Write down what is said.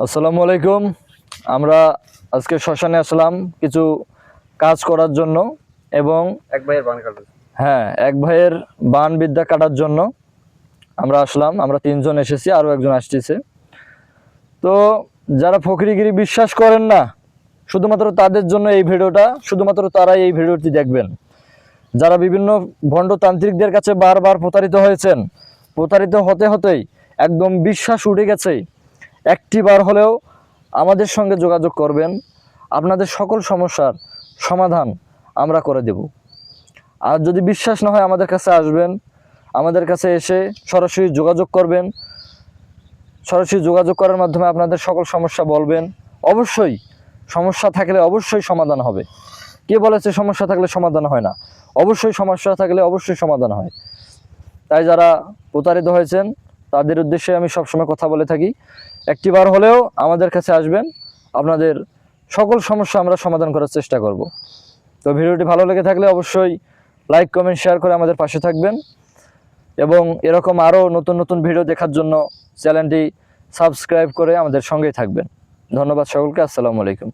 আসসালামু আলাইকুম। আমরা আজকে শ্মশানে আসলাম কিছু কাজ করার জন্য এবং এক ভাইয়ের বান কাটবে। হ্যাঁ, এক ভাইয়ের বান বিদ্যা কাটার জন্য আমরা আসলাম। আমরা 3 জন এসেছি, আরও একজন আসতেছে। তো যারা ফকিরিগিরি বিশ্বাস করেন না, শুধুমাত্র তাদের জন্য এই ভিডিওটা, শুধুমাত্র তারাই এই ভিডিওটি দেখবেন। যারা বিভিন্ন ভণ্ডতান্ত্রিকদের কাছে বারবার প্রতারিত হয়েছেন, প্রতারিত হতে হতেই একদম বিশ্বাস উঠে গেছে, একটি বার হলেও আমাদের সঙ্গে যোগাযোগ করবেন। আপনাদের সকল সমস্যার সমাধান আমরা করে দেব। আর যদি বিশ্বাস না হয় আমাদের কাছে আসবেন, আমাদের কাছে এসে সরাসরি যোগাযোগ করবেন। সরাসরি যোগাযোগ করার মাধ্যমে আপনাদের সকল সমস্যা বলবেন। অবশ্যই সমস্যা থাকলে অবশ্যই সমাধান হবে। কে বলেছে সমস্যা থাকলে সমাধান হয় না? অবশ্যই সমস্যা থাকলে অবশ্যই সমাধান হয়। তাই যারা প্রতারিত হয়েছেন তাদের উদ্দেশ্যে আমি সবসময় কথা বলে থাকি, একটিবার হলেও আমাদের কাছে আসবেন, আপনাদের সকল সমস্যা আমরা সমাধান করার চেষ্টা করব। তো ভিডিওটি ভালো লেগে থাকলে অবশ্যই লাইক, কমেন্ট, শেয়ার করে আমাদের পাশে থাকবেন এবং এরকম আরও নতুন নতুন ভিডিও দেখার জন্য চ্যানেলটি সাবস্ক্রাইব করে আমাদের সঙ্গেই থাকবেন। ধন্যবাদ সকলকে। আসসালামু আলাইকুম।